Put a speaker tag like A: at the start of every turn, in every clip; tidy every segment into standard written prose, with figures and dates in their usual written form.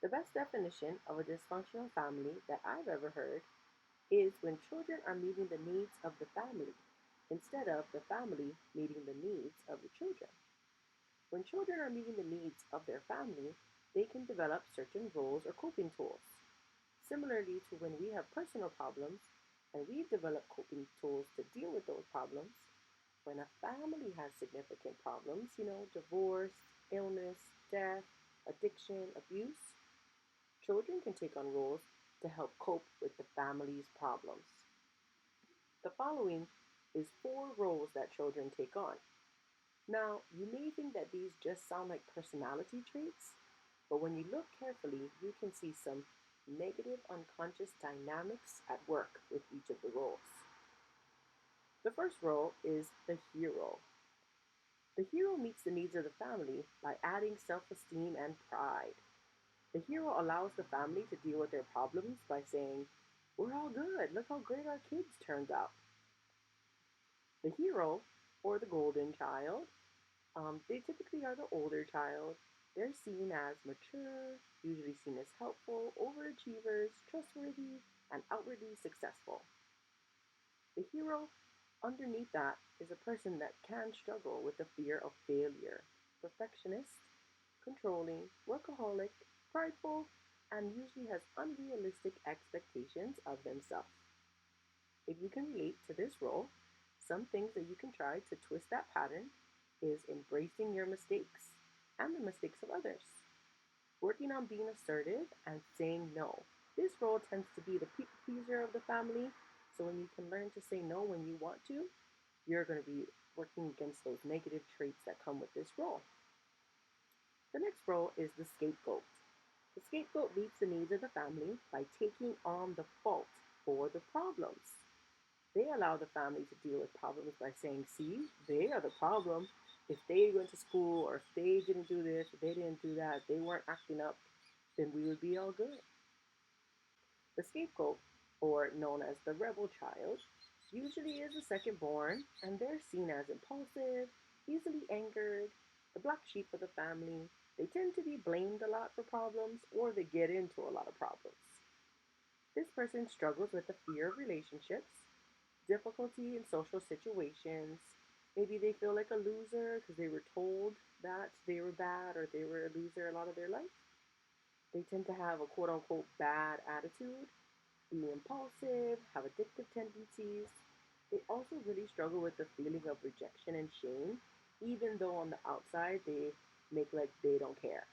A: The best definition of a dysfunctional family that I've ever heard is when children are meeting the needs of the family instead of the family meeting the needs of the children. When children are meeting the needs of their family, they can develop certain roles or coping tools. Similarly to when we have personal problems and we've developed coping tools to deal with those problems, when a family has significant problems, divorce, illness, death, addiction, abuse, children can take on roles to help cope with the family's problems. The following is four roles that children take on. Now, you may think that these just sound like personality traits, but when you look carefully, you can see some negative unconscious dynamics at work with each of the roles. The first role is the hero. The hero meets the needs of the family by adding self esteem and pride. The hero allows the family to deal with their problems by saying, "We're all good. Look how great our kids turned out." The hero, or the golden child, they typically are the older child. They're seen as mature, usually seen as helpful, overachievers, trustworthy, and outwardly successful. The hero, underneath that, is a person that can struggle with the fear of failure, perfectionist, controlling, workaholic, prideful, and usually has unrealistic expectations of themselves. If you can relate to this role, some things that you can try to twist that pattern is embracing your mistakes and the mistakes of others, working on being assertive and saying no. This role tends to be the people pleaser of the family, so when you can learn to say no when you want to, you're going to be working against those negative traits that come with this role. The next role is the scapegoat. The scapegoat meets the needs of the family by taking on the fault for the problems. They allow the family to deal with problems by saying, "See, they are the problem. If they went to school or if they didn't do this, if they didn't do that, if they weren't acting up, then we would be all good." The scapegoat, or known as the rebel child, usually is the second born, and they're seen as impulsive, easily angered, the black sheep of the family. They tend to be blamed a lot for problems, or they get into a lot of problems. This person struggles with the fear of relationships, difficulty in social situations. Maybe they feel like a loser because they were told that they were bad or they were a loser a lot of their life. They tend to have a quote unquote bad attitude, be impulsive, have addictive tendencies. They also really struggle with the feeling of rejection and shame, even though on the outside they make like they don't care.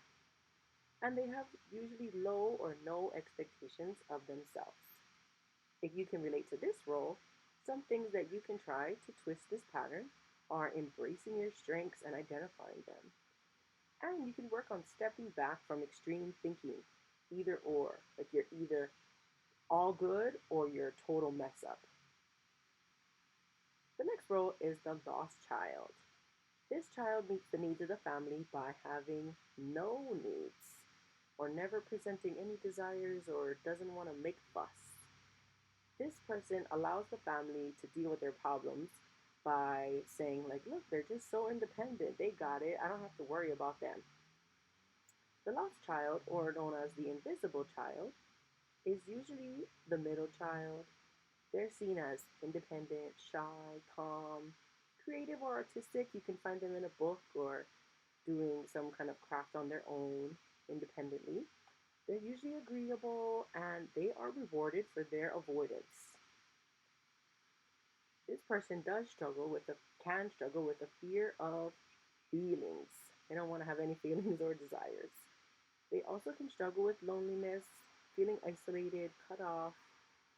A: And they have usually low or no expectations of themselves. If you can relate to this role, some things that you can try to twist this pattern are embracing your strengths and identifying them. And you can work on stepping back from extreme thinking, either or. Like you're either all good or you're a total mess up. The next role is the lost child. This child meets the needs of the family by having no needs or never presenting any desires or doesn't want to make fuss. This person allows the family to deal with their problems by saying, like, "Look, they're just so independent. They got it. I don't have to worry about them." The lost child, or known as the invisible child, is usually the middle child. They're seen as independent, shy, calm, creative, or artistic. You can find them in a book or doing some kind of craft on their own independently. They're usually agreeable and they are rewarded for their avoidance. This person does struggle with the can struggle with the fear of feelings. They don't want to have any feelings or desires. They also can struggle with loneliness, feeling isolated, cut off.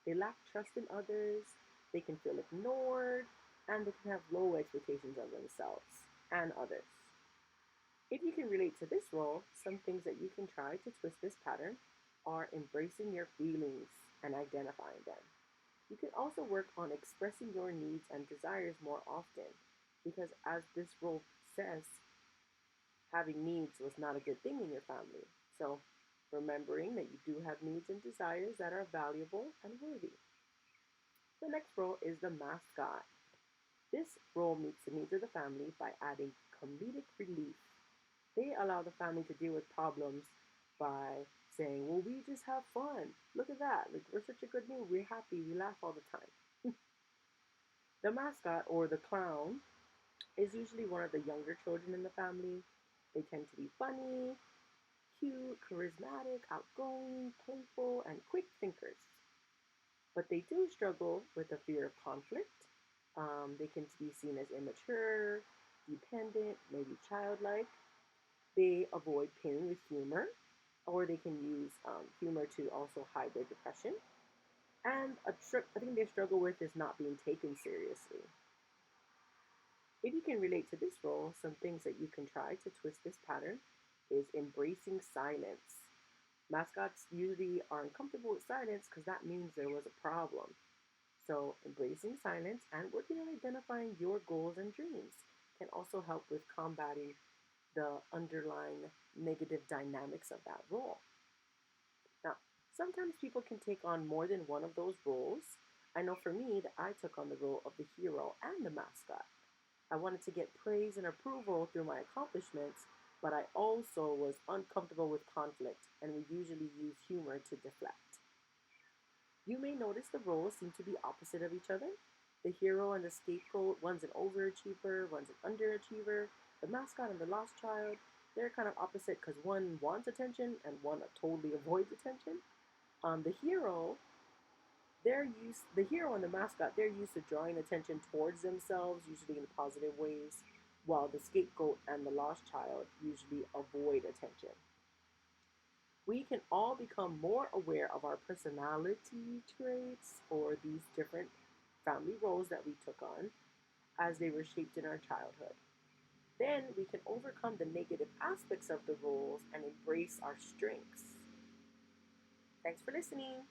A: They lack trust in others. They can feel ignored, and they can have low expectations of themselves and others. If you can relate to this role, some things that you can try to twist this pattern are embracing your feelings and identifying them. You can also work on expressing your needs and desires more often because, as this role says, having needs was not a good thing in your family. So, remembering that you do have needs and desires that are valuable and worthy. The next role is the mascot. This role meets the needs of the family by adding comedic relief. They allow the family to deal with problems by saying, well, we just have fun. Look at that. Like, we're such a good mood. We're happy. We laugh all the time. The mascot or the clown is usually one of the younger children in the family. They tend to be funny, cute, charismatic, outgoing, playful, and quick thinkers. But they do struggle with a fear of conflict. They can be seen as immature, dependent, maybe childlike. They avoid pain with humor, or they can use humor to also hide their depression. And a thing they struggle with is not being taken seriously. If you can relate to this role, some things that you can try to twist this pattern is embracing silence. Mascots usually are uncomfortable with silence because that means there was a problem. So, embracing silence and working on identifying your goals and dreams can also help with combating the underlying negative dynamics of that role. Now, sometimes people can take on more than one of those roles. I know for me that I took on the role of the hero and the mascot. I wanted to get praise and approval through my accomplishments, but I also was uncomfortable with conflict and would usually use humor to deflect. You may notice the roles seem to be opposite of each other. The hero and the scapegoat, one's an overachiever, one's an underachiever. The mascot and the lost child, they're kind of opposite because one wants attention and one totally avoids attention. The hero, the hero and the mascot, they're used to drawing attention towards themselves, usually in positive ways, while the scapegoat and the lost child usually avoid attention. We can all become more aware of our personality traits or these different family roles that we took on as they were shaped in our childhood. Then we can overcome the negative aspects of the roles and embrace our strengths. Thanks for listening.